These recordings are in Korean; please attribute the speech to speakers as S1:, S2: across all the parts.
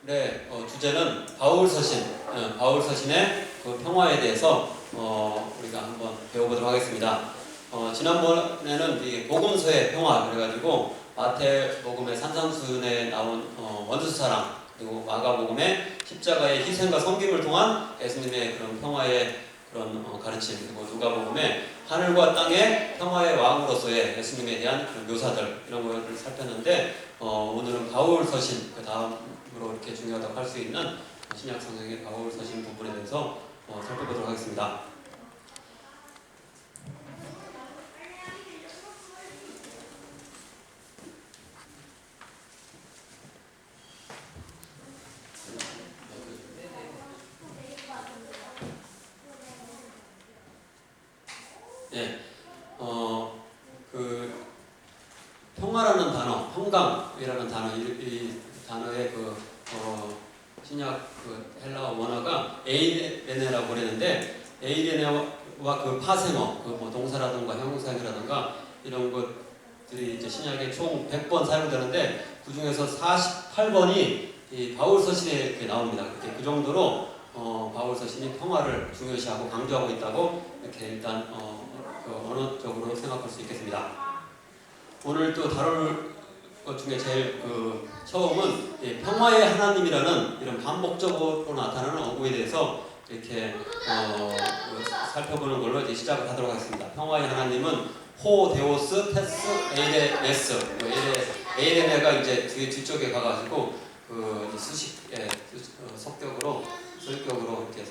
S1: 네, 주제는 바울 서신의 그 평화에 대해서 우리가 한번 배워보도록 하겠습니다. 지난번에는 이 복음서의 평화 그래가지고 마태복음의 산상수훈에 나온 원수사랑, 그리고 마가복음의 십자가의 희생과 섬김을 통한 예수님의 그런 평화의 그런 가르침, 그리고 누가복음의 하늘과 땅의 평화의 왕으로서의 예수님에 대한 그런 묘사들, 이런 것들을 살폈는데 오늘은 바울 서신, 그 다음으로 이렇게 중요하다고 할 수 있는 신약 성경의 바울 서신 부분에 대해서 살펴보도록 하겠습니다. 예, 그 평화라는 단어, 평강이라는 단어, 이 단어의 신약 헬라어 원어가 에이레네라고 그랬는데, 에이레네와 그 파생어, 뭐 동사라든가 형용사라든가 이런 것들이 이제 신약에 총 100번 사용되는데 그 중에서 48번이 이 바울 서신에 이렇게 나옵니다. 그 정도로 바울 서신이 평화를 중요시하고 강조하고 있다고 이렇게 일단 언어적으로 생각할 수 있겠습니다. 오늘 또 다룰 것 중에 제일 처음은 평화의 하나님이라는 이런 반복적으로 나타나는 어구에 대해서 이렇게 살펴보는 걸로 이제 시작을 하도록 하겠습니다. 평화의 하나님은 호 데오스 테스 에이레네스, 에이레네가 이제 뒤쪽에 가가지고 서격으로 이렇게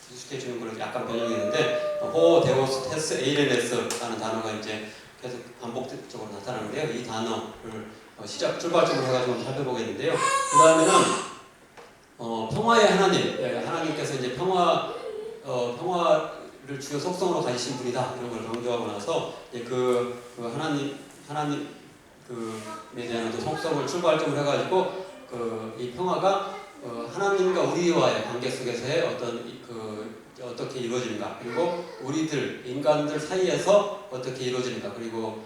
S1: 수식해주는 걸로 약간 변형이 있는데, 호 데오스 테스 에이레네스라는 단어가 이제 계속 반복적으로 나타나는데요. 이 단어를 출발점으로 해가지고 살펴보겠는데요. 그 다음에는 평화의 하나님, 하나님께서 이제 평화를 주요 속성으로 가지신 분이다, 이런 걸 강조하고 나서 하나님에 대한 속성을 출발점으로 해가지고 이 평화가 하나님과 우리와의 관계 속에서의 어떻게 이루어지는가, 그리고 우리들 인간들 사이에서 어떻게 이루어지는가, 그리고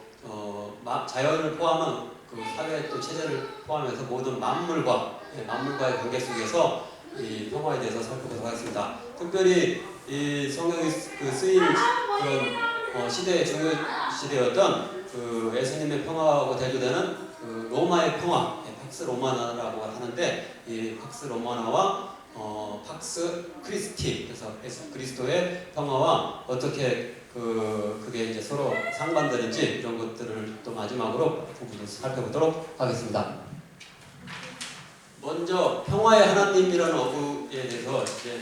S1: 자연을 포함한 그 사회 또 체제를 포함해서 모든 만물과의 관계 속에서 이 평화에 대해서 살펴보도록 하겠습니다. 특별히 이 성경이 쓰인 그런 시대의 중요 시대였던 예수님의 평화하고 대조되는 로마의 평화, 팍스 로마나라고 하는데, 이 팍스 로마나와 팍스 크리스티, 그래서 예수 그리스도의 평화와 어떻게 그게 이제 서로 상반되는지, 이런 것들을 또 마지막으로 부분을 살펴보도록 하겠습니다. 먼저 평화의 하나님이라는 어구에 대해서 이제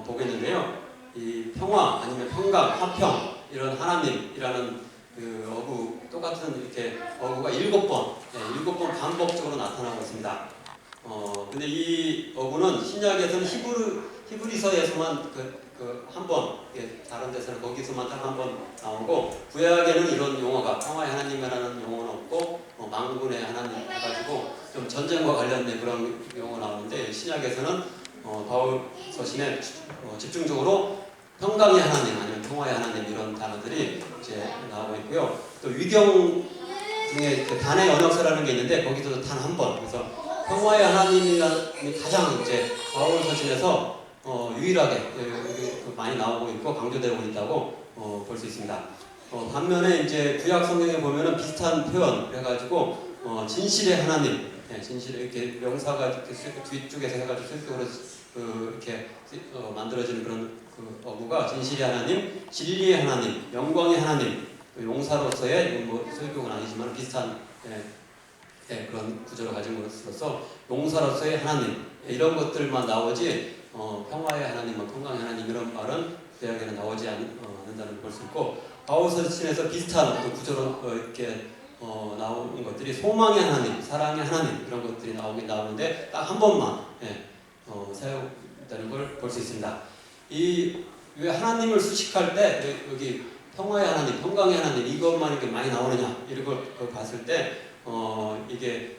S1: 보겠는데요. 이 평화 아니면 평강, 화평, 이런 하나님이라는 어구, 똑같은 이렇게 어구가 7번 반복적으로 나타나고 있습니다. 근데 이 어구는 신약에서는 히브리서에서만 한 번, 다른 데서는 거기서만 딱 한 번 나오고, 구약에는 이런 용어가 평화의 하나님이라는 용어는 없고, 만군의 하나님 해가지고 좀 전쟁과 관련된 그런 용어 나오는데, 신약에서는 바울 서신에 집중적으로 평강의 하나님 아니면 평화의 하나님, 이런 단어들이 이제 나오고 있고요. 또 위경 중에 단의 언역서라는 게 있는데, 거기서도 단 한 번, 그래서 평화의 하나님이 가장 이제 바울 서신에서 유일하게 많이 나오고 있고 강조되고 있다고 볼 수 있습니다. 반면에 이제 구약 성경에 보면은 비슷한 표현 해가지고 진실의 하나님, 진실의 이렇게 명사가 이렇게 뒤쪽에서 해가지고 실격으로 이렇게 만들어지는 그런 어구가 진실의 하나님, 진리의 하나님, 영광의 하나님, 용사로서의 소유격은 아니지만 비슷한 그런 구조를 가진 것으로서 용사로서의 하나님, 이런 것들만 나오지 평화의 하나님, 평강의 하나님, 이런 말은 구약에는 나오지 않는다는 걸 볼 수 있고, 바울 서신에서 비슷한 구조로 이렇게 나오는 것들이 소망의 하나님, 사랑의 하나님, 이런 것들이 나오는데 딱 한 번만 사용된다는 걸 볼 수 있습니다. 왜 하나님을 수식할 때 여기 평화의 하나님, 평강의 하나님, 이것만 이렇게 많이 나오느냐, 이런 걸 봤을 때 이게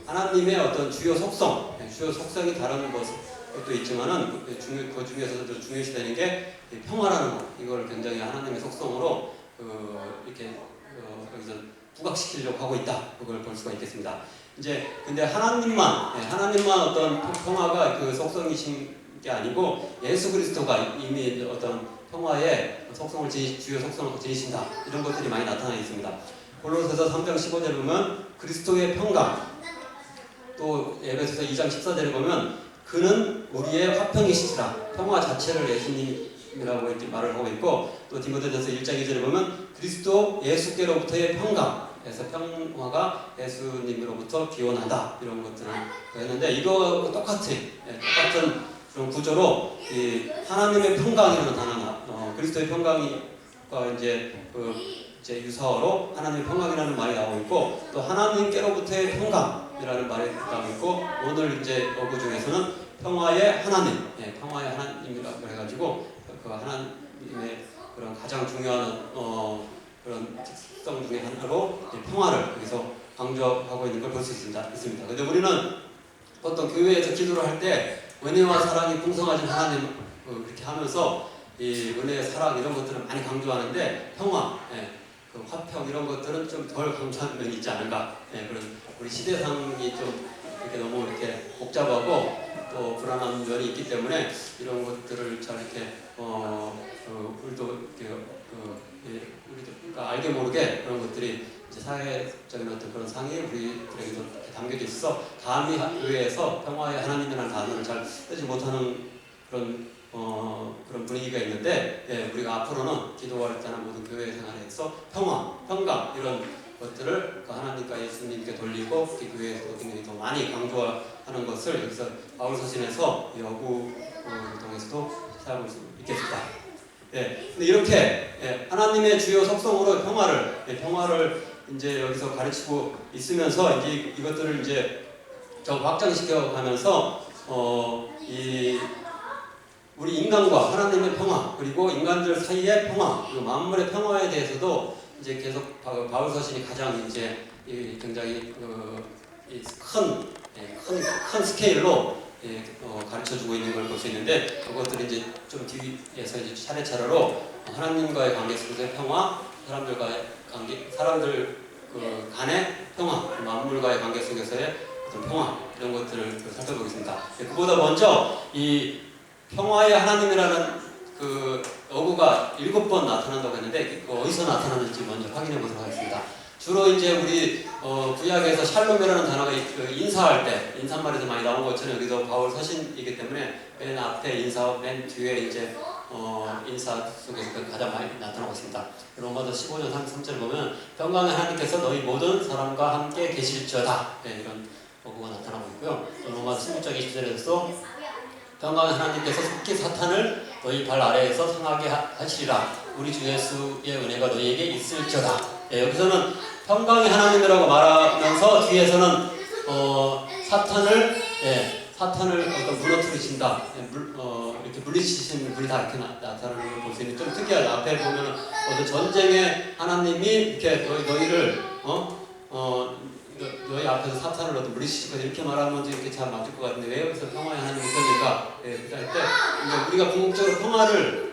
S1: 하나님의 어떤 주요 속성이 다른 것도 있지만은 그 중에서도 중요시되는 게 평화라는 것, 이걸 굉장히 하나님의 속성으로 이렇게 여기서 부각시키려고 하고 있다. 그걸 볼 수가 있겠습니다. 이제 근데 하나님만 어떤 평화가 그 속성이신 게 아니고 예수 그리스도가 이미 어떤 평화의 속성을 주요 속성을 지니신다. 이런 것들이 많이 나타나 있습니다. 골로새서 3장 15절에 보면 그리스도의 평강, 또 에베소서 2장 14절에 보면 그는 우리의 화평이시라. 평화 자체를 예수님이라고 이렇게 말을 하고 있고, 또 디모데전서 1장 2절에 보면 그리스도 예수께로부터의 평강에서 평화가 예수님으로부터 기원하다. 이런 것들을 했는데 이거 똑같은 그런 구조로 이 하나님의 평강이라는 단어가 그리스도의 평강과 이제 유사어로 하나님의 평강이라는 말이 나오고 있고, 또 하나님께로부터의 평강이라는 말이 나오고 있고, 오늘 이제 어구 중에서는 평화의 하나님, 평화의 하나님이라고 해가지고 그 하나님의 그런 가장 중요한 그런 특성 중에 하나로 평화를 여기서 강조하고 있는 걸 볼 수 있습니다. 근데 우리는 보통 교회에서 기도를 할 때 은혜와 사랑이 풍성하신 하나님 그렇게 하면서 이 은혜의 사랑 이런 것들은 많이 강조하는데 평화, 그 화평 이런 것들은 좀 덜 강조하는 면이 있지 않은가. 그런 우리 시대상이 좀 이렇게 너무 이렇게 복잡하고 또 불안한 면이 있기 때문에 이런 것들을 잘 이렇게 우리도 우리도 그러니까 알게 모르게 그런 것들이 이제 사회적인 어떤 그런 상이 우리들에게도 담겨져 있어 감히 교회에서 평화의 하나님이라는 단어를 잘 쓰지 못하는 그런 분위기가 있는데, 우리가 앞으로는 기도할 때나 모든 교회 생활에서 평화, 평강 이런 것들을 하나님과 예수님께 돌리고 교회에서도 굉장히 더 많이 강조하는 것을 여기서 바울 서신에서 이 어구를 통해서도 찾아볼 수 있겠습니다. 근데 이렇게 하나님의 주요 속성으로 평화를 이제 여기서 가르치고 있으면서 이제 이것들을 이제 확장시켜 가면서 우리 인간과 하나님의 평화, 그리고 인간들 사이의 평화, 그리고 만물의 평화에 대해서도 이제 계속 바울 서신이 가장 이제 굉장히 큰 스케일로 가르쳐주고 있는 걸 볼 수 있는데, 그것들이 이제 좀 뒤에서 이제 차례차례로 하나님과의 관계 속에서의 평화, 사람들 간의 평화, 만물과의 관계 속에서의 어떤 평화 이런 것들을 살펴보겠습니다. 그보다 먼저 이 평화의 하나님이라는 그 어구가 7번 나타난다고 했는데 어디서 나타나는지 먼저 확인해 보도록 하겠습니다. 주로 이제 우리 구약에서 샬롬이라는 단어가 인사할 때 인사말에서 많이 나온 것처럼 여기서 바울 서신이기 때문에 맨 앞에 인사, 맨 뒤에 이제 인사 속에서 가장 많이 나타나고 있습니다. 로마서 15장 33절을 보면 평강의 하나님께서 너희 모든 사람과 함께 계실지어다, 이런 어구가 나타나고 있고요. 또 로마서 16장 20절에서 평강의 하나님께서 속히 사탄을 너희 발 아래에서 상하게 하시리라. 우리 주 예수의 은혜가 너희에게 있을지어다. 여기서는 평강의 하나님이라고 말하면서 뒤에서는 사탄을 무너뜨리신다. 이렇게 물리치시는 분이 다 이렇게 나타나는 걸 볼 수 있는 좀 특이하다. 앞에 보면 어떤 전쟁의 하나님이 이렇게 너희를 너희 앞에서 사탄을 물리치시고 이렇게 말하면 이렇게 잘 맞을 것 같은데 왜 여기서 평화의 하나님이 있으니까 할 때 우리가 궁극적으로 평화를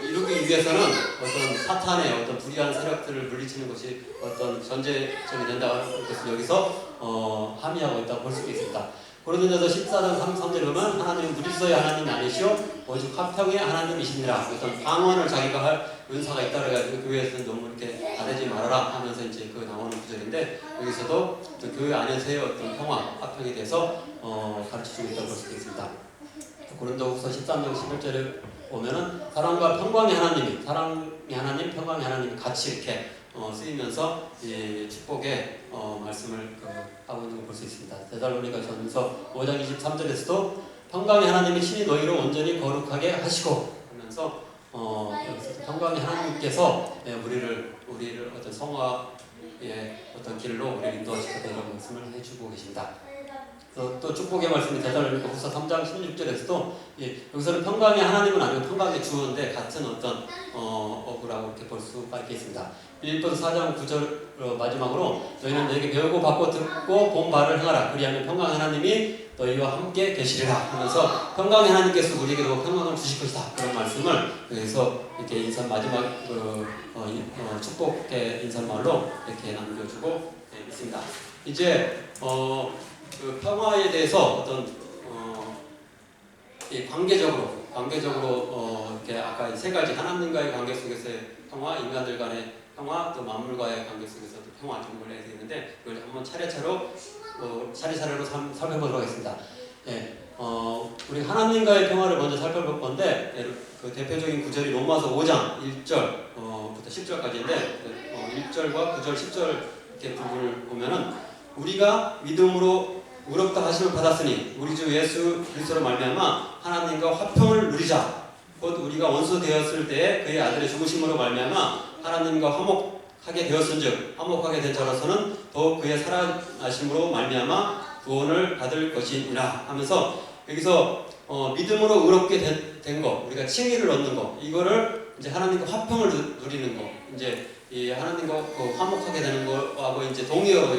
S1: 이루기 위해서는 어떤 사탄의 어떤 불의한 세력들을 물리치는 것이 어떤 전제점이 된다는 것을 여기서 함의하고 있다고 볼 수 있습니다. 고린도전서 14장 33절에 보면 하나님은 무질서의 하나님이 아니시오 오직 화평의 하나님이시니라. 어떤 방언을 자기가 할 은사가 있다 그래가지고 교회에서는 너무 이렇게 나대지 말아라 하면서 이제 그 나오는 구절인데, 여기서도 교회 안에서의 어떤 평화, 화평에 대해서 가르쳐주고 있다고 볼 수 있습니다. 고린도후서 13장 11절에 보면은 사랑과 평강의 하나님, 평강의 하나님이 같이 이렇게 쓰이면서 축복의 말씀을 하고 있는 걸 볼 수 있습니다. 데살로니가 전서 5장 23절에서도 평강의 하나님이 친히 너희를 온전히 거룩하게 하시고 하면서 여기서 평강의 하나님께서 우리를 어떤 성화의 어떤 길로 우리를 인도하시겠다 이런 말씀을 해주고 계십니다. 또 축복의 말씀이 데살로니가후서 3장 16절에서도 여기서는 평강의 하나님은 아니고 평강의 주인데 같은 어떤 어구라고 이렇게 볼 수가 있겠습니다. 빌립보서 4장 9절 마지막으로 너희는 너에게 배우고 받고 듣고 본 바를 행하라. 그리하면 평강의 하나님이 너희와 함께 계시리라 하면서 평강의 하나님께서 우리에게도 평강을 주실 것이다. 그런 말씀을 여기서 이렇게 인사 마지막 축복의 인사말로 이렇게 남겨주고 있습니다. 이제 그 평화에 대해서 어떤 관계적으로 이렇게 아까 세 가지 하나님과의 관계 속에서의 평화, 인간들 간의 평화, 또 만물과의 관계 속에서도 평화 정도를 해야 되는데 이걸 한번 차례차례로 살펴보도록 하겠습니다. 예, 우리 하나님과의 평화를 먼저 살펴볼 건데 그 대표적인 구절이 로마서 5장 1절부터 10절까지인데 1절과 9절, 10절 이렇게 부분을 보면은 우리가 믿음으로 의롭다 하심을 받았으니 우리 주 예수 그리스도로 말미암아 하나님과 화평을 누리자. 곧 우리가 원수 되었을 때에 그의 아들의 죽으심으로 말미암아 하나님과 화목하게 되었은즉 화목하게 된 자로서는 더욱 그의 살아나심으로 말미암아 구원을 받을 것이니라 하면서 여기서 믿음으로 의롭게 된 거, 우리가 칭의를 얻는 거, 이거를 이제 하나님과 화평을 누리는 거, 이제 이 하나님과 화목하게 되는 거하고 이제 동의어로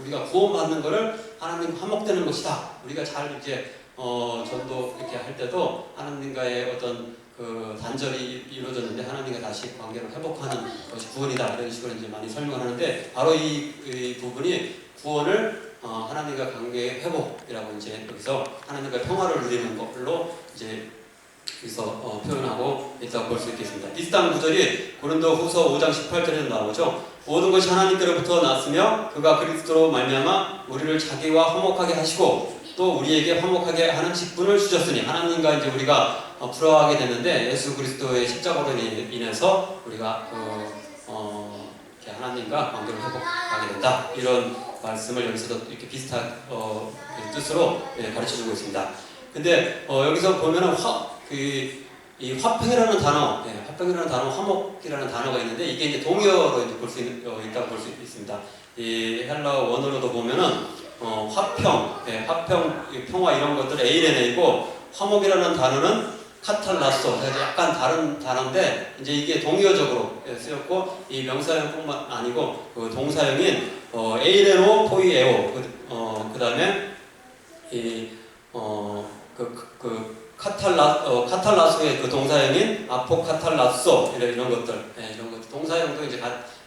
S1: 우리가 구원받는 거를 하나님과 화목되는 것이다. 우리가 잘 이제 전도 이렇게 할 때도 하나님과의 어떤 그 단절이 이루어졌는데 하나님과 다시 관계를 회복하는 것이 구원이다. 이런 식으로 이제 많이 설명하는데 바로 이 부분이 구원을 하나님과 관계의 회복이라고 이제 여기서 하나님과 평화를 누리는 걸로 이제 여기서 표현하고 있다고 볼 수 있겠습니다. 비슷한 구절이 고린도후서 5장 18절에도 나오죠. 모든 것이 하나님께로부터 났으며 그가 그리스도로 말미암아 우리를 자기와 화목하게 하시고 또 우리에게 화목하게 하는 직분을 주셨으니 하나님과 이제 우리가 부러워하게 되는데 예수 그리스도의 십자가로 인해서 우리가 이렇게 하나님과 관계를 회복하게 된다. 이런 말씀을 여기서도 이렇게 비슷한 뜻으로 가르쳐주고 있습니다. 근데 여기서 보면은 이 화평이라는 단어, 화평이라는 단어, 화목이라는 단어가 있는데 이게 이제 동의어로 이제 볼 수 있다고 볼 수 있습니다. 이 헬라어 원어로도 보면은 화평, 평화 이런 것들 에이레네이고 화목이라는 단어는 카탈라소, 약간 다른 단어인데 이제 이게 동의어적으로 쓰였고 이 명사형뿐만 아니고 그 동사형인 에이레노 포이에오 그 다음에 카탈라소의 그 동사형인 아포카탈라소 이런 것들, 이런 것들 동사형도 이제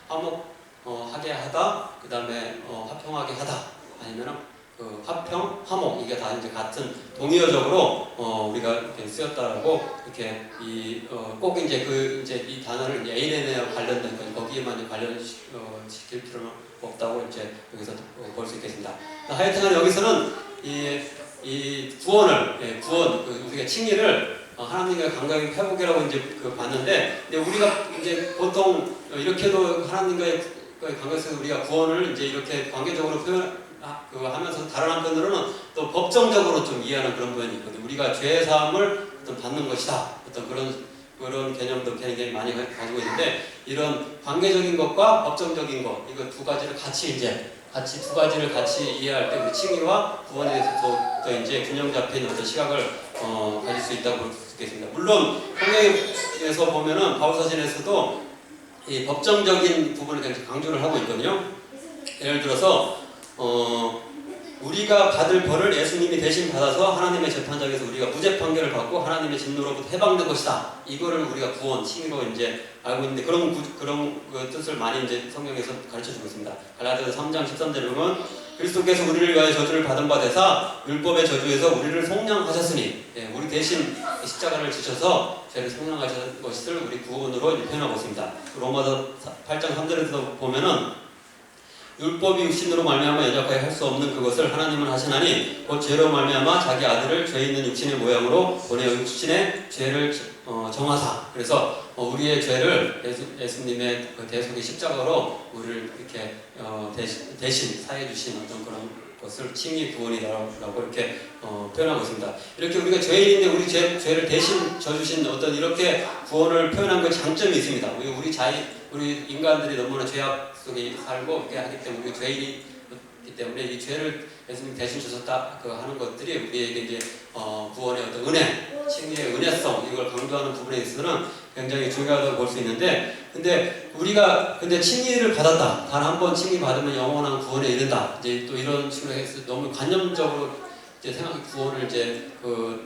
S1: 화목하게 하다, 그 다음에 화평하게 하다, 아니면은 그 화평, 화목 이게 다 이제 같은 동의어적으로 우리가 이렇게 쓰였다라고 이렇게 꼭 이제 이 단어를 이제 에이레네와 관련된 거기에만 관련시킬 필요는 없다고 이제 여기서 볼 수 있겠습니다. 하여튼간 여기서는 이 구원을 구원 우리가 칭의를 하나님과 관계의 회복이라고 이제 봤는데, 근데 우리가 이제 보통 이렇게도 하나님과의 관계 속에서 우리가 구원을 이제 이렇게 관계적으로 하면서 다른 한편으로는 또 법정적으로 좀 이해하는 그런 부분이 있거든요. 우리가 죄 사함을 어떤 받는 것이다. 어떤 그런 개념도 굉장히 많이 가지고 있는데 이런 관계적인 것과 법정적인 것 이거 두 가지를 같이 이해할 때 우리 칭의와 구원에 대해서 더 이제 균형 잡힌 어떤 시각을 가질 수 있다고 볼 수 있겠습니다. 물론 성경에서 보면은 바울서신에서도 이 법정적인 부분을 굉장히 강조를 하고 있거든요. 예를 들어서 우리가 받을 벌을 예수님이 대신 받아서 하나님의 재판장에서 우리가 무죄 판결을 받고 하나님의 진노로부터 해방된 것이다. 이거를 우리가 구원, 칭의로 이제 알고 있는데 그런 그 뜻을 많이 이제 성경에서 가르쳐주고 있습니다. 갈라디아서 3장 13절에 보면 그리스도께서 우리를 위하여 저주를 받은 바 되사 율법의 저주에서 우리를 속량하셨으니, 우리 대신 십자가를 지셔서 죄를 속량하신 것을 우리 구원으로 표현하고 있습니다. 로마서 8장 3절에서 보면은 율법이 육신으로 말미암아 연약하게 할 수 없는 그것을 하나님은 하시나니 곧 죄로 말미암아 자기 아들을 죄 있는 육신의 모양으로 보내어 육신의 죄를 정하사. 그래서 우리의 죄를 예수님의 그 대속의 십자가로 우리를 이렇게 대신 사해 주신 어떤 그런 것을 칭의 구원이라고 이렇게 표현하고 있습니다. 이렇게 우리가 죄인인데 우리 죄를 대신 져주신 어떤 이렇게 구원을 표현한 그 장점이 있습니다. 우리 인간들이 너무나 죄악 속에 살고 이렇게 하기 때문에 우리 죄인이기 때문에 이 죄를 예수님 대신 주셨다 그 하는 것들이 우리에게 이제 구원의 어떤 은혜, 칭의의 은혜성 이걸 강조하는 부분에 있어서는 굉장히 중요하다고 볼 수 있는데, 근데 우리가 칭의를 받았다, 단 한 번 칭의 받으면 영원한 구원에 이른다, 이제 또 이런 식으로 해서 너무 관념적으로 이제 구원을 이제 또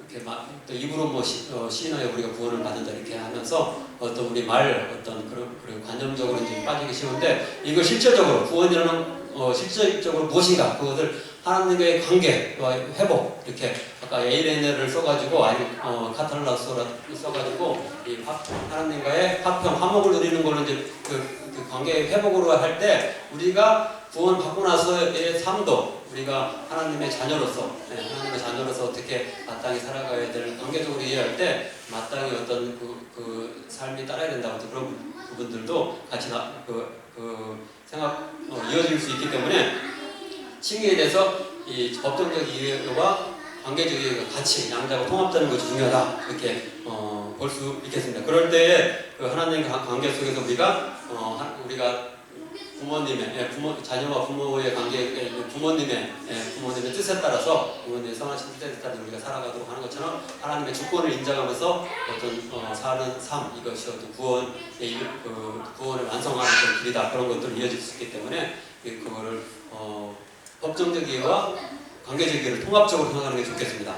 S1: 이렇게 또 입으로 뭐 시인하여 우리가 구원을 받는다 이렇게 하면서 어떤 우리 어떤 그런 관념적으로 이제 빠지기 쉬운데, 이걸 실질적으로 구원이라는 실질적으로 무엇인가, 그것을 하나님과의 관계와 회복, 이렇게 아까 에이레네를 써가지고 아니면 카탈라소라 써가지고 이 하나님과의 화목을 누리는 거는 이제 그 관계의 회복으로 할 때, 우리가 구원 받고 나서의 삶도 우리가 하나님의 자녀로서 어떻게 마땅히 살아가야 될 관계적으로 이해할 때 마땅히 어떤 그 삶이 따라야 된다, 어떤 그런 부분들도 같이 이어질 수 있기 때문에 칭의에 대해서 이 법정적 이해와 관계적 이해가 같이 양자가 통합되는 것이 중요하다, 이렇게 볼 수 있겠습니다. 그럴 때에 그 하나님과 관계 속에서 우리가 부모님의 자녀와 부모의 관계, 부모님의 뜻에 따라서, 부모님의 선하신 뜻에 따라 우리가 살아가도록 하는 것처럼 하나님의 주권을 인정하면서 어떤 사는 삶, 이것이 어떤 구원을 완성하는 그런 길이다, 그런 것들을 이어질 수 있기 때문에 그거를 법정적 이해와 관계적 이해를 통합적으로 생각하는 게 좋겠습니다.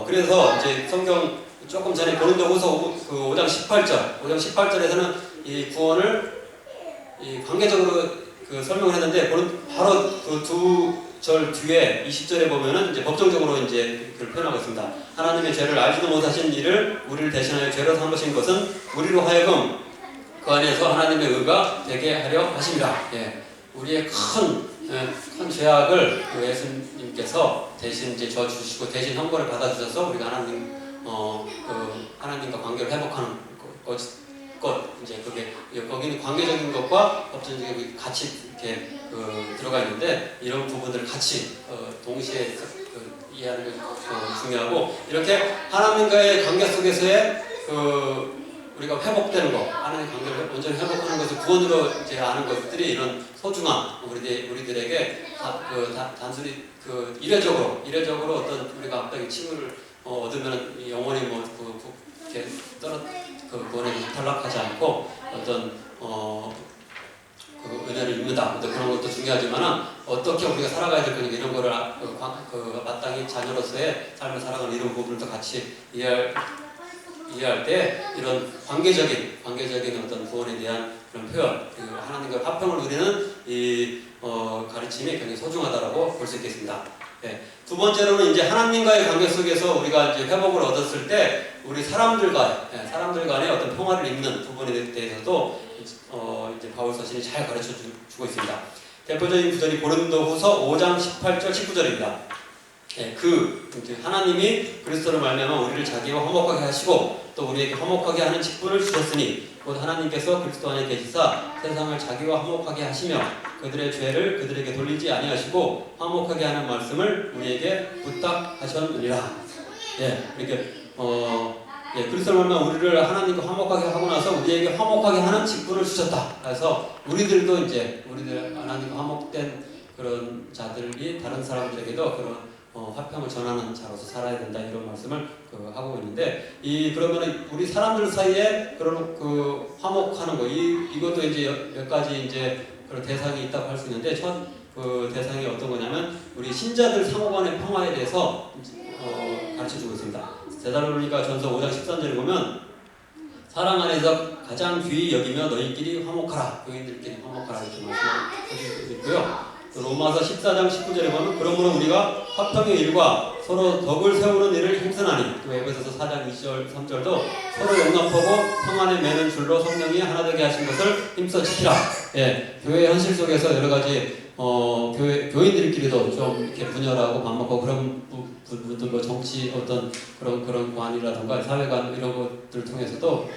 S1: 그래서 이제 성경 조금 전에 고린도후서 5장 18절에서는 이 구원을 관계적으로 설명을 했는데, 바로 그 두 절 뒤에 20절에 보면은 이제 법정적으로 이제 그걸 표현하고 있습니다. 하나님의 죄를 알지도 못하신 이를 우리를 대신하여 죄로 삼으신 것은 우리로 하여금 그 안에서 하나님의 의가 되게 하려 하십니다. 예. 우리의 큰 죄악을 예수님께서 대신 이제 져 주시고 대신 형벌을 받아 주셔서 우리가 하나님과 관계를 회복하는 것, 이제 거기는 관계적인 것과 법정적인 같이 이렇게 들어가 있는데, 이런 부분들을 같이 동시에 이해하는 게 중요하고, 이렇게 하나님과의 관계 속에서의 우리가 회복되는 것, 하나님의 관계를 완전히 회복하는 것을 구원으로 이제 아는 것들이 이런 소중함, 우리들에게 단순히 이례적으로 어떤 우리가 갑자기 칭의를 얻으면 영원히 이렇게 구원에 탈락하지 않고 어떤 은혜를 입는다, 그런 것도 중요하지만 어떻게 우리가 살아가야 될 거냐, 이런 거를 마땅히 자녀로서의 삶을 살아가는 이런 부분도 같이 이해할 때 이런 관계적인 어떤 구원에 대한 그런 표현, 그리고 하나님과 화평을 누리는 이 가르침이 굉장히 소중하다라고 볼 수 있겠습니다. 네. 두 번째로는 이제 하나님과의 관계 속에서 우리가 이제 회복을 얻었을 때 우리 사람들 간의 어떤 평화를 잇는 부분에 대해서도 이제 바울 서신이 잘 가르쳐 주고 있습니다. 대표적인 구절이 고린도후서 5장 18절 19절입니다. 네, 이제 하나님이 그리스도를 말미암아 우리를 자기와 화목하게 하시고 또 우리에게 화목하게 하는 직분을 주셨으니 곧 하나님께서 그리스도 안에 계시사 세상을 자기와 화목하게 하시며 그들의 죄를 그들에게 돌리지 아니하시고 화목하게 하는 말씀을 우리에게 부탁하셨느니라. 예, 이렇게 그리스도를 말미암아 우리를 하나님과 화목하게 하고 나서 우리에게 화목하게 하는 직분을 주셨다. 그래서 우리들 하나님과 화목된 그런 자들이 다른 사람들에게도 그런 화평을 전하는 자로서 살아야 된다, 이런 말씀을 하고 있는데, 그러면 우리 사람들 사이에 그런 화목하는 거, 이것도 이제 몇 가지 이제 그런 대상이 있다고 할 수 있는데, 첫 대상이 어떤 거냐면 우리 신자들 상호간의 평화에 대해서 가르쳐주고 있습니다. 데살로니가 전서 5장 13절에 보면 사랑 안에서 가장 귀히 여기며 너희끼리 화목하라, 교인들끼리 화목하라, 이렇게 말씀을 있고요. 로마서 14장 19절에 보면 그러므로 우리가 화평의 일과 서로 덕을 세우는 일을 힘쓰나니, 또 에베소서 4장 2절 3절도 서로 용납하고 평안에 매는 줄로 성령이 하나 되게 하신 것을 힘써 지키라. 예, 교회 현실 속에서 여러 가지 교인들끼리도 좀 이렇게 분열하고 반목하고 그런 부분들, 정치 어떤 그런 관이라든가 사회관 이런 것들을 통해서도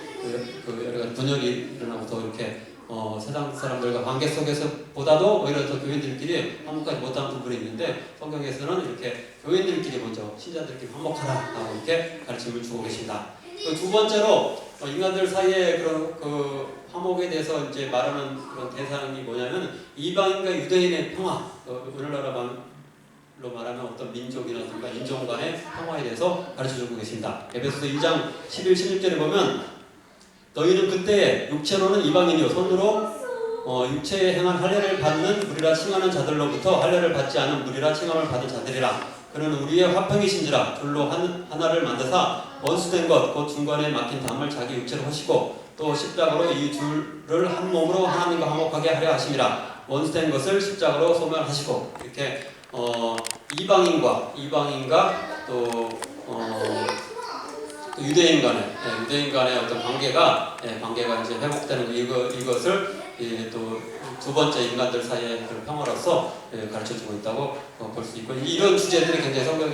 S1: 여러 가지 분열이 일어나고 더 이렇게 세상 사람들과 관계 속에서 보다도 오히려 더 교인들끼리 화목하지 못한 부분이 있는데, 성경에서는 이렇게 교인들끼리 먼저 신자들끼리 화목하라라고 이렇게 가르침을 주고 계십니다. 두 번째로 인간들 사이에 그런 화목에 대해서 이제 말하는 그런 대상이 뭐냐면 이방인과 유대인의 평화, 오늘날로 말하면 어떤 민족이라든가 인종 간의 평화에 대해서 가르쳐주고 계십니다. 에베소서 2장 11, 16절에 보면 너희는 그때 육체로는 이방인이요 손으로 육체에 행한 할례를 받는 무리라 칭하는 자들로부터 할례를 받지 않은 무리라 칭함을 받은 자들이라. 그는 우리의 화평이신지라 둘로 하나를 만드사 원수된 것 곧 중간에 막힌 담을 자기 육체로 하시고 또 십자가로 이 둘을 한 몸으로 하나님과 화목하게 하려 하심이라. 원수된 것을 십자가로 소멸하시고. 이렇게 이방인과 또 유대인 간의 어떤 관계가 이제 회복되는 이것을 또 두 번째 인간들 사이의 그 평화로서 가르쳐주고 있다고 볼 수 있고, 이런 주제들이 굉장히 성경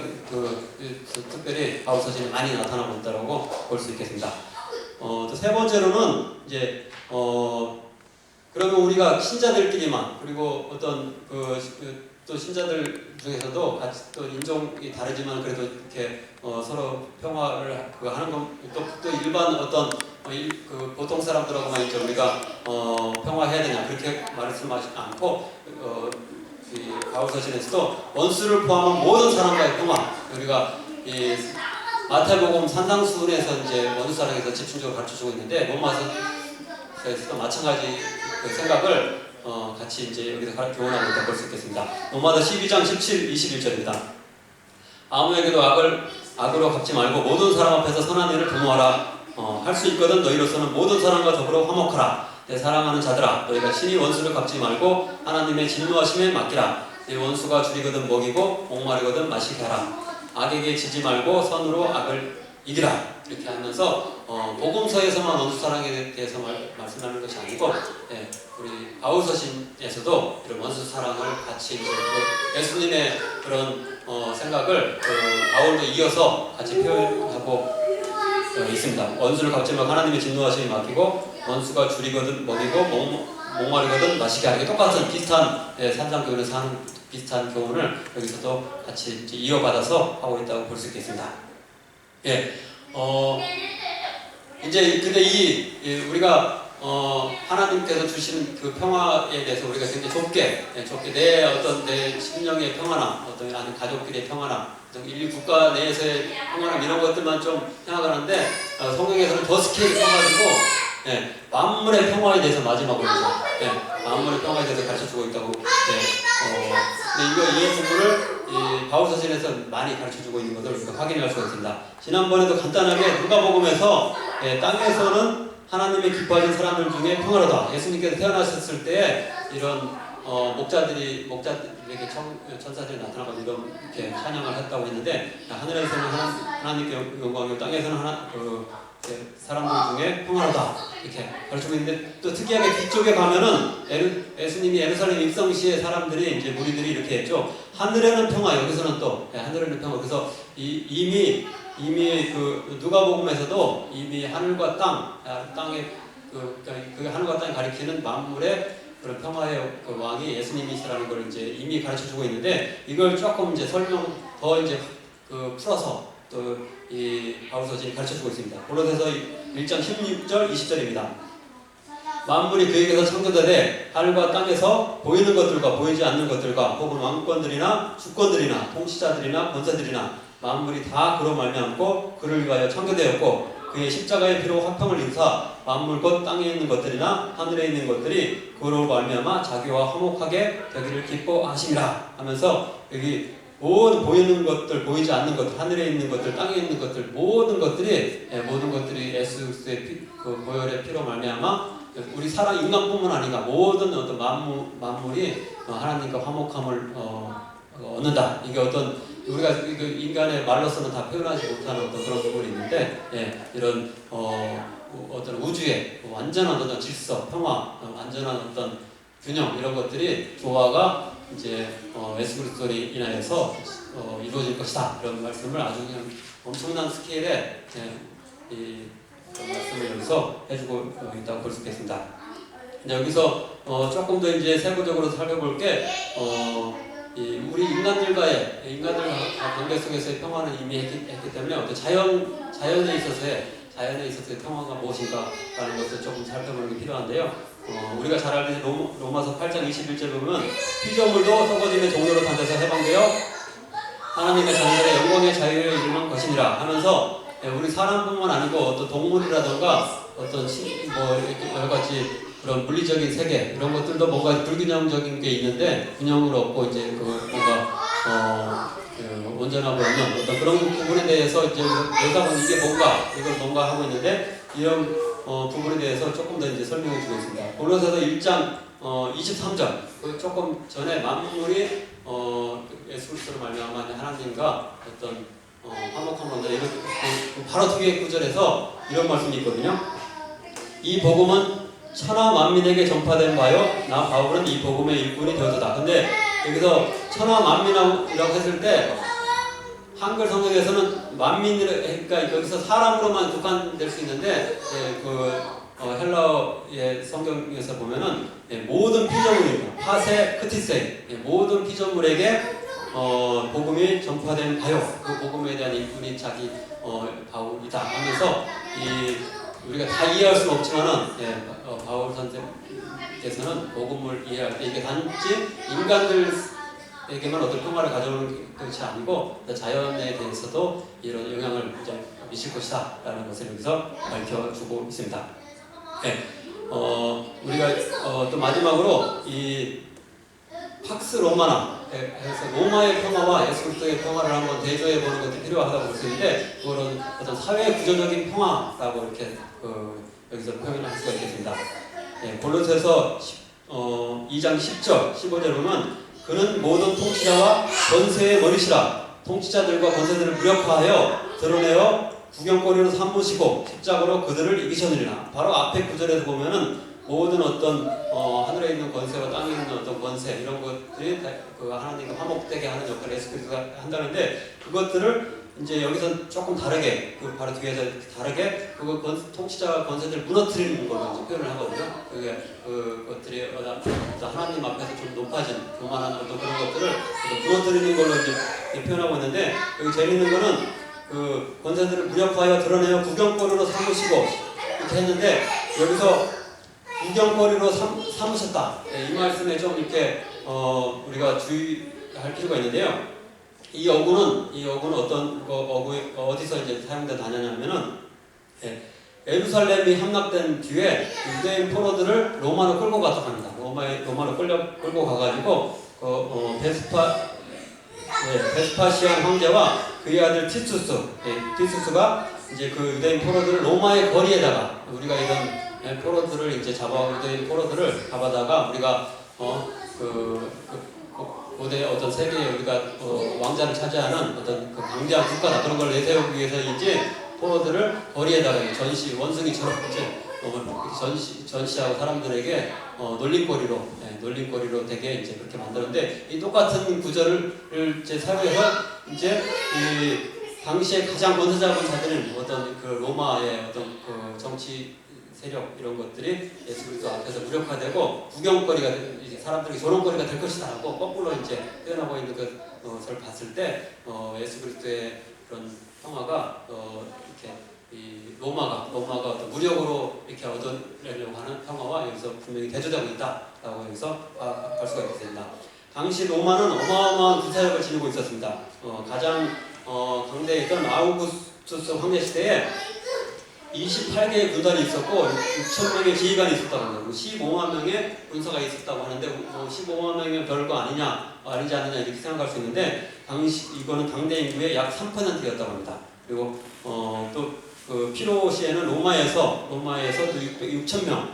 S1: 특별히 바울서신에 많이 나타나고 있다고 볼 수 있겠습니다. 또 세 번째로는 이제 그러면 우리가 신자들끼리만, 그리고 어떤 또 신자들 중에서도 같이 또 인종이 다르지만 그래도 이렇게 서로 평화를 하는 건 또 일반 어떤 보통 사람들하고만 이제 우리가 평화해야 되냐 그렇게 말씀하지 않고 바울서신에서도 원수를 포함한 모든 사람과의 평화, 우리가 이 마태복음 산상수훈에서 이제 원수사랑에서 집중적으로 가르쳐주고 있는데 로마서에서도 마찬가지 그 생각을 같이 이제 여기서 교훈하고 있다고 볼 수 있겠습니다. 로마서 12장 17, 21절입니다. 아무에게도 악으로 갚지 말고 모든 사람 앞에서 선한 일을 도모하라. 할 수 있거든 너희로서는 모든 사람과 더불어 화목하라. 내 사랑하는 자들아, 너희가 친히 원수를 갚지 말고 하나님의 진노하심에 맡기라. 내 원수가 줄이거든 먹이고 목마르거든 마시게 하라. 악에게 지지 말고 선으로 악을 이기라. 이렇게 하면서 복음서에서만 원수 사랑에 대해서 말씀하는 것이 아니고 우리 바울서신에서도 이런 원수 사랑을 같이 이제 예수님의 그런 생각을 바울도 이어서 같이 표현하고 있습니다. 원수를 갚지 말고 하나님의 진노하심에 맡기고 원수가 줄이거든 먹이고 목마르거든 마시게 하는 게 똑같은 비슷한 산상교훈에서 하는 비슷한 교훈을 여기서도 같이 이제 이어받아서 하고 있다고 볼 수 있겠습니다. 이제 근데 우리가 하나님께서 주시는 그 평화에 대해서 우리가 굉장히 좁게 내 심령의 평화나 어떤 아니 가족끼리의 평화나 인류 국가 내에서의 평화나 이런 것들만 좀 생각하는데 성경에서는 더 스케일을 커가지고 만물의 평화에 대해서 마지막으로 만물의 평화에 대해서 가르쳐주고 있다고. 근데 이 부분을 바울서신에서 많이 가르쳐주고 있는 것을 우리가 확인할 수가 있습니다. 지난번에도 간단하게 누가복음에서 땅에서는 하나님의 기뻐하신 사람들 중에 평화로다. 예수님께서 태어나셨을 때 이런 목자들에게 천사들이 나타나고 이렇게 찬양을 했다고 했는데, 하늘에서는 하나님께 영광이고 땅에서는 사람들 중에 평화로다 이렇게 가르치고 있는데, 또 특이하게 뒤쪽에 가면은 예수님이 예루살렘 입성시의 사람들이 이제 무리들이 이렇게 했죠. 하늘에는 평화, 여기서는 또 하늘에는 평화. 그래서 이미 그 누가복음에서도 이미 하늘과 땅의 그 하늘과 땅이 가리키는 만물의 그런 평화의 그 왕이 예수님이시라는 걸 이제 이미 가르쳐주고 있는데, 이걸 조금 이제 더 이제 풀어서 또 이 바울서신이 가르쳐주고 있습니다. 골로새서 1장 16절 20절입니다. 만물이 그에게서 창조되되 하늘과 땅에서 보이는 것들과 보이지 않는 것들과 혹은 왕권들이나 주권들이나 통치자들이나 권세들이나 만물이 다 그로 말미암고 그를 위하여 창조되었고 그의 십자가의 피로 화평을 인사 만물 곧 땅에 있는 것들이나 하늘에 있는 것들이 그로 말미암아 자기와 화목하게 되기를 기뻐하심이라 하면서 여기 모든 보이는 것들, 보이지 않는 것들, 하늘에 있는 것들, 땅에 있는 것들, 모든 것들이 예수 그리스도의 그 보혈의 피로 말미암아 우리 인간뿐만 아니라 모든 어떤 만물이 하나님과 화목함을 얻는다. 이게 어떤 우리가 인간의 말로서는 다 표현하지 못하는 어떤 그런 부분이 있는데, 이런 어떤 우주의 완전한 어떤 질서, 평화, 완전한 어떤 균형 이런 것들이 조화가 이제 예수 그리스도로 인하여서 이루어질 것이다. 이런 말씀을 아주 그냥 엄청난 스케일의 이 말씀을 여기서 해주고 있다고 볼 수 있겠습니다. 여기서 조금 더 이제 세부적으로 살펴볼 게 우리 인간들과 관계 속에서의 평화는 이미 했기 때문에 어떤 자연에 있어서의 자연에 있어서의 평화가 무엇인가라는 것을 조금 살펴보는 게 필요한데요. 우리가 잘 알듯이 로마서 8장 21절 보면 피조물도 썩어짐의 종로로 탄생해서 해방되어 하나님의 자녀들의 영광의 자유에 이르는 것이니라 하면서 우리 사람뿐만 아니고 어떤 동물이라든가 어떤 뭐 여러 가지 그런 물리적인 세계 이런 것들도 뭔가 불균형적인 게 있는데 균형을 얻고 이제 그 뭔가 온전하고 없는 어떤 그런 부분에 대해서 이제 여자분 이게 뭔가 이걸 뭔가 하고 있는데 이런 부분에 대해서 조금 더 이제 설명해 주겠습니다. 골로새서 1장 23절 조금 전에 만물이 예수 그리스도로 말미암아 하나님과 어떤 화목함을 얻는 이런 바로 뒤에 구절에서 이런 말씀이 있거든요. 이 복음은 천하 만민에게 전파된 바요 나 바울은 이 복음의 일꾼이 되었다. 근데 여기서 천하 만민이라고 했을 때 한글 성경에서는 만민이니까 여기서 사람으로만 국한될 수 있는데 헬라어의 성경에서 보면은 모든 피조물입니다. 파세 크티세 모든 피조물에게 복음이 전파된 바요 그 복음에 대한 일꾼이 자기 바울이다 하면서 우리가 다 이해할 수는 없지만은 바울 선생께서는 복음을 이해할 때 이게 단지 인간들에게만 어떤 평화를 가져오는 것이 아니고 자연에 대해서도 이런 영향을 미칠 것이다 라는 것을 여기서 밝혀주고 있습니다. 우리가 또 마지막으로 이 팍스 로마나 해서 로마의 평화와 예수 그리스도의 평화를 한번 대조해 보는 것이 필요하다고 볼 수 있는데 그거는 어떤 사회 구조적인 평화라고 이렇게 여기서 표현할 수가 있겠습니다. 골로새서 2장 10절 15절 보면 그는 모든 통치자와 권세의 머리시라 통치자들과 권세들을 무력화하여 드러내어 구경거리로 삼으시고 십자가로 그들을 이기셨느니라. 바로 앞에 구절에서 보면은 모든 어떤 하늘에 있는 권세와 땅에 있는 어떤 권세 이런 것들이 그 하나님과 화목되게 하는 역할을 예수 그리스도가 한다는데 그것들을 이제 여기서 조금 다르게 바로 뒤에서 다르게 통치자와 권세들을 무너뜨리는 걸로 이제 표현을 하거든요. 그것들이 하나님 앞에서 좀 높아진 교만한 어떤 그런 것들을 무너뜨리는 걸로 이제 표현하고 있는데 여기 재밌는 거는 그 권세들을 무력화하여 드러내어 구경거리로 삼으시고 이렇게 했는데 여기서 구경거리로 삼으셨다. 이 말씀에 좀 이렇게 우리가 주의할 필요가 있는데요. 이 어구는 어떤 어디서 이제 사용된 단어냐면은 예루살렘이 함락된 뒤에 유대인 포로들을 로마로 끌고 갔다고 합니다. 로마로 끌고 가가지고 베스파시안 황제와 그의 아들 티투스가 이제 그 유대인 포로들을 로마의 거리에다가 우리가 이런 포로들을 이제 유대인 포로들을 잡아다가 우리가 고대 어떤 세계에 우리가 왕자를 차지하는 어떤 그 강대한 국가다 그런 걸 내세우기 위해서 이제 포로들을 거리에다가 원숭이처럼 이제 전시하고 사람들에게 놀림거리로 되게 이제 그렇게 만드는데 이 똑같은 구절을 이제 사용해서 이제 이 당시에 가장 권세자들은 어떤 그 로마의 어떤 그 정치 세력 이런 것들이 예수 그리스도 앞에서 무력화되고 구경거리가 사람들에게 조롱거리가 될 것이다라고 거꾸로 이제 표현하고 있는 것을 봤을 때 예수 그리스도의 그런 평화가 이렇게 이 로마가 어떤 무력으로 이렇게 얻어내려고 하는 평화와 여기서 분명히 대조되고 있다라고 여기서 알 수가 있습니다. 당시 로마는 어마어마한 군사력을 지니고 있었습니다. 가장 강대했던 아우구스투스 황제 시대에 28개의 군단이 있었고 6,000명의 지휘관이 있었다고 합니다. 15만 명의 군사가 있었다고 하는데 15만 명이면 별거 아니지 않느냐 이렇게 생각할 수 있는데 이거는 당대 인구의 약 3%였다고 합니다. 그리고 또 그 피로시에는 로마에서 6,000명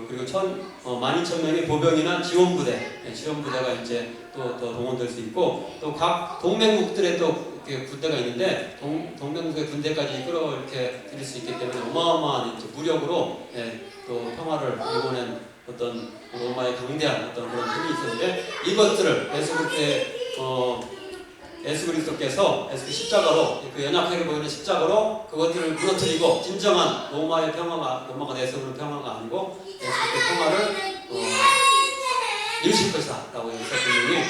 S1: 그리고 12,000명의 보병이나 지원부대가 이제 또 동원될 수 있고 또 각 동맹국들의 또 군대가 있는데 동맹국의 군대까지 이렇게 드릴 수 있기 때문에 어마어마한 이제 무력으로 또 평화를 이뤄낸 어떤 로마의 강대한 어떤 그런 힘이 있었는데 이것들을 예수 그리스도께서 십자가로 그 연약하게 보이는 십자가로 그것들을 무너뜨리고 진정한 로마의 평화가 로마가 내세우는 평화가 아니고 예수 그리스도의 평화를 이루실 것이다 라고 여기서 분명히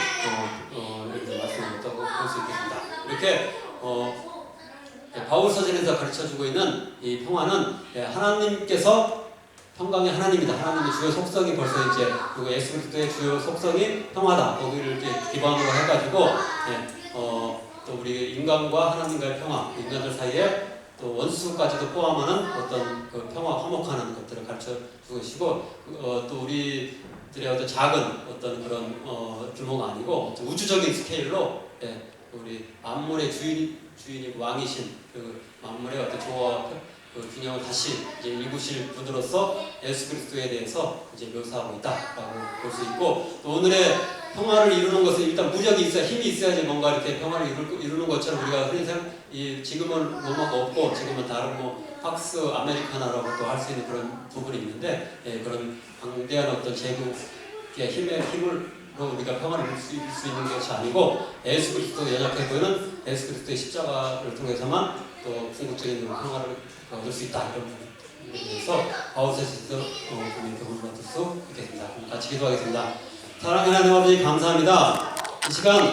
S1: 말씀을 볼 수 있겠습니다. 이렇게 바울 서신에서 가르쳐주고 있는 이 평화는 하나님께서 평강의 하나님이다. 하나님의 주요 속성이 벌써 이제 그리고 예수 그리스도의 주요 속성이 평화다. 거기를 이렇게 기반으로 해가지고 또 우리 인간과 하나님과의 평화, 인간들 사이에 또 원수까지도 포함하는 어떤 그 평화, 화목하는 것들을 가르쳐주고 계시고 또 우리들의 어떤 작은 어떤 그런 규모가 아니고 우주적인 스케일로 우리 만물의 주인이고 왕이신 그 만물의 어떤 조화와 그 균형을 다시 이제 일구실 분으로서 예수 그리스도에 대해서 이제 묘사하고 있다라고 볼 수 있고 또 오늘의 평화를 이루는 것은 일단 무력이 있어야 힘이 있어야지 뭔가 이렇게 평화를 이루는 것처럼 우리가 흔히 지금은 로마가 없고 지금은 다른 뭐 팍스 아메리카나라고 또 할 수 있는 그런 부분이 있는데 그런 강대한 어떤 제국의 힘으로 우리가 평화를 이룰 수 있는 것이 아니고 예수 그리스도 연약해 보이는 예수 그리스도의 십자가를 통해서만 또 궁극적인 평화를 얻을 수 있다 이런 부분에 대해서 바울서신에서 우리 교훈을 얻을 수 있겠습니다. 같이 기도하겠습니다. 사랑하는 하나님 아버지 감사합니다. 이 시간